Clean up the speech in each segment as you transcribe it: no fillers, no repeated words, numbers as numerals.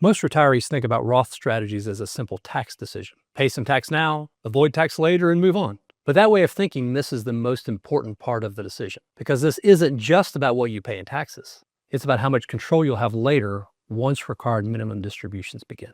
Most retirees think about Roth strategies as a simple tax decision. Pay some tax now, avoid tax later, and move on. But that way of thinking misses the most important part of the decision, because this isn't just about what you pay in taxes. It's about how much control you'll have later once required minimum distributions begin.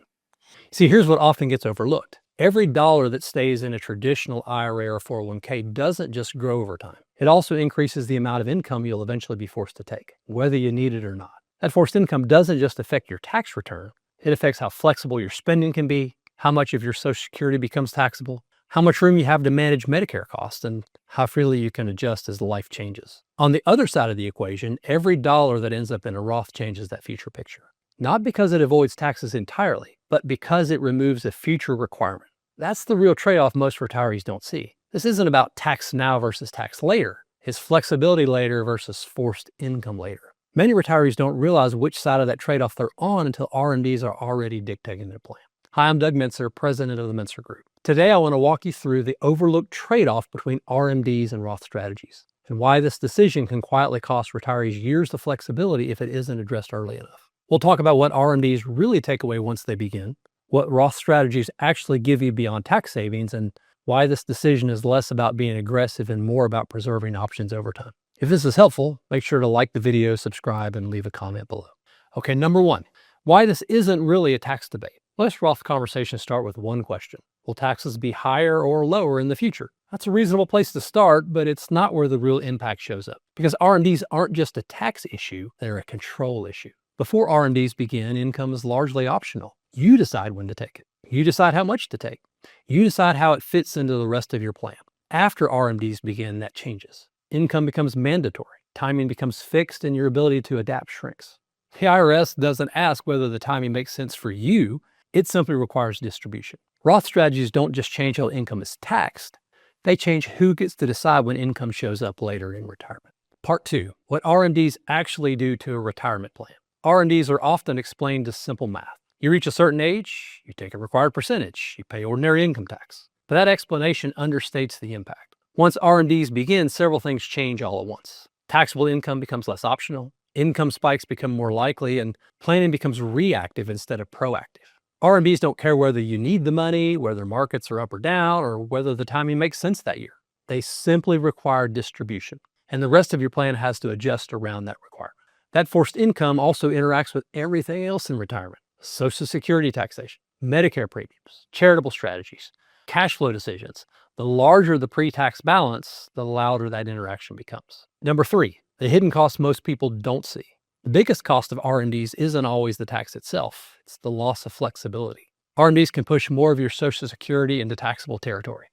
See, here's what often gets overlooked. Every dollar that stays in a traditional IRA or 401k doesn't just grow over time. It also increases the amount of income you'll eventually be forced to take, whether you need it or not. That forced income doesn't just affect your tax return. It affects how flexible your spending can be, how much of your Social Security becomes taxable, how much room you have to manage Medicare costs, and how freely you can adjust as life changes. On the other side of the equation, every dollar that ends up in a Roth changes that future picture. Not because it avoids taxes entirely, but because it removes a future requirement. That's the real trade-off most retirees don't see. This isn't about tax now versus tax later. It's flexibility later versus forced income later. Many retirees don't realize which side of that trade-off they're on until RMDs are already dictating their plan. Hi, I'm Doug Mintzer, president of the Mintzer Group. Today, I want to walk you through the overlooked trade-off between RMDs and Roth strategies, and why this decision can quietly cost retirees years of flexibility if it isn't addressed early enough. We'll talk about what RMDs really take away once they begin, what Roth strategies actually give you beyond tax savings, and why this decision is less about being aggressive and more about preserving options over time. If this is helpful, make sure to like the video, subscribe, and leave a comment below. Okay, number one, why this isn't really a tax debate. Let's Roth conversation start with one question. Will taxes be higher or lower in the future? That's a reasonable place to start, but it's not where the real impact shows up. Because RMDs aren't just a tax issue, they're a control issue. Before RMDs begin, income is largely optional. You decide when to take it. You decide how much to take. You decide how it fits into the rest of your plan. After RMDs begin, that changes. Income becomes mandatory. Timing becomes fixed, and your ability to adapt shrinks. The IRS doesn't ask whether the timing makes sense for you. It simply requires distribution. Roth strategies don't just change how income is taxed. They change who gets to decide when income shows up later in retirement. Part two, what RMDs actually do to a retirement plan. RMDs are often explained as simple math. You reach a certain age, you take a required percentage, you pay ordinary income tax. But that explanation understates the impact. Once RMDs begin, several things change all at once. Taxable income becomes less optional, income spikes become more likely, and planning becomes reactive instead of proactive. RMDs don't care whether you need the money, whether markets are up or down, or whether the timing makes sense that year. They simply require distribution, and the rest of your plan has to adjust around that requirement. That forced income also interacts with everything else in retirement. Social Security taxation, Medicare premiums, charitable strategies, cash flow decisions. The larger the pre-tax balance, the louder that interaction becomes. Number three, the hidden costs most people don't see. The biggest cost of RMDs isn't always the tax itself. It's the loss of flexibility. RMDs can push more of your Social Security into taxable territory.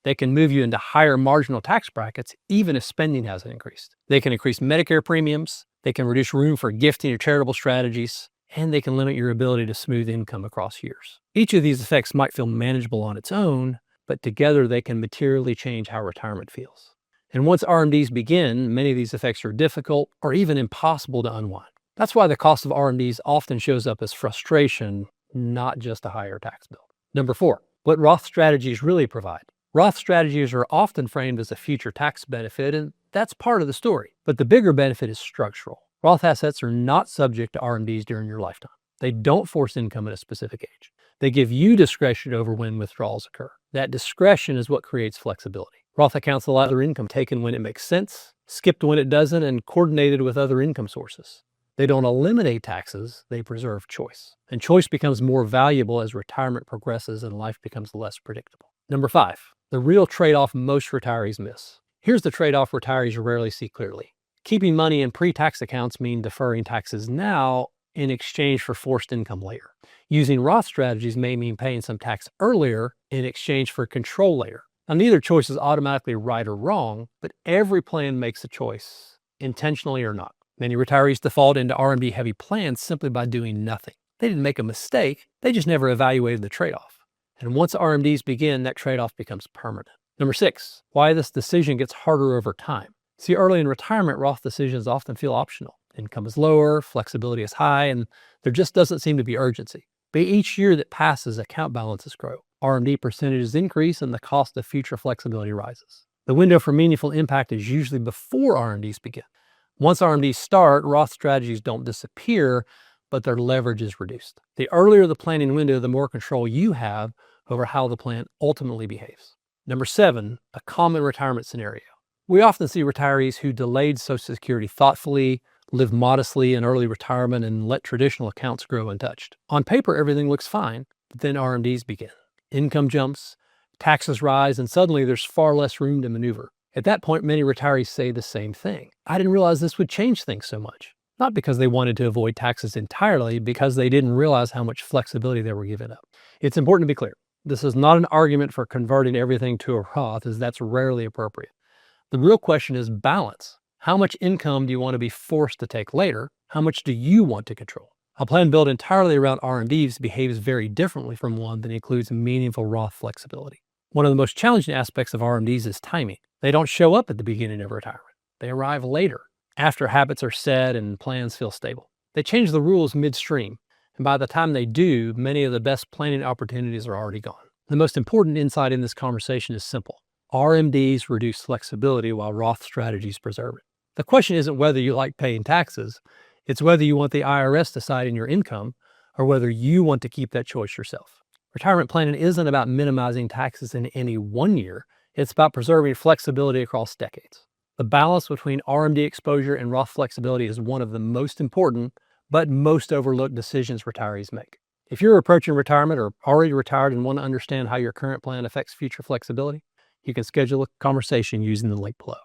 They can move you into higher marginal tax brackets, even if spending hasn't increased. They can increase Medicare premiums. They can reduce room for gifting or charitable strategies, and they can limit your ability to smooth income across years. Each of these effects might feel manageable on its own, but together they can materially change how retirement feels. And once RMDs begin, many of these effects are difficult or even impossible to unwind. That's why the cost of RMDs often shows up as frustration, not just a higher tax bill. Number four, what Roth strategies really provide. Roth strategies are often framed as a future tax benefit, and that's part of the story. But the bigger benefit is structural. Roth assets are not subject to RMDs during your lifetime. They don't force income at a specific age. They give you discretion over when withdrawals occur. That discretion is what creates flexibility. Roth accounts allow other income taken when it makes sense, skipped when it doesn't, and coordinated with other income sources. They don't eliminate taxes, they preserve choice. And choice becomes more valuable as retirement progresses and life becomes less predictable. Number five, the real trade-off most retirees miss. Here's the trade-off retirees rarely see clearly. Keeping money in pre-tax accounts means deferring taxes now in exchange for forced income later. Using Roth strategies may mean paying some tax earlier in exchange for control later. Now, neither choice is automatically right or wrong, but every plan makes a choice, intentionally or not. Many retirees default into RMD-heavy plans simply by doing nothing. They didn't make a mistake, they just never evaluated the trade-off. And once RMDs begin, that trade-off becomes permanent. Number six, why this decision gets harder over time. See, early in retirement, Roth decisions often feel optional. Income is lower, flexibility is high, and there just doesn't seem to be urgency. But each year that passes, account balances grow. RMD percentages increase and the cost of future flexibility rises. The window for meaningful impact is usually before RMDs begin. Once RMDs start, Roth strategies don't disappear, but their leverage is reduced. The earlier the planning window, the more control you have over how the plan ultimately behaves. Number 7, a common retirement scenario. We often see retirees who delayed Social Security thoughtfully, live modestly in early retirement, and let traditional accounts grow untouched. On paper, everything looks fine, but then RMDs begin. Income jumps, taxes rise, and suddenly there's far less room to maneuver. At that point, many retirees say the same thing. I didn't realize this would change things so much. Not because they wanted to avoid taxes entirely, because they didn't realize how much flexibility they were giving up. It's important to be clear. This is not an argument for converting everything to a Roth, as that's rarely appropriate. The real question is balance. How much income do you want to be forced to take later? How much do you want to control? A plan built entirely around RMDs behaves very differently from one that includes meaningful Roth flexibility. One of the most challenging aspects of RMDs is timing. They don't show up at the beginning of retirement. They arrive later, after habits are set and plans feel stable. They change the rules midstream, and by the time they do, many of the best planning opportunities are already gone. The most important insight in this conversation is simple. RMDs reduce flexibility while Roth strategies preserve it. The question isn't whether you like paying taxes, it's whether you want the IRS deciding your income or whether you want to keep that choice yourself. Retirement planning isn't about minimizing taxes in any one year, it's about preserving flexibility across decades. The balance between RMD exposure and Roth flexibility is one of the most important but most overlooked decisions retirees make. If you're approaching retirement or already retired and want to understand how your current plan affects future flexibility, you can schedule a conversation using the link below.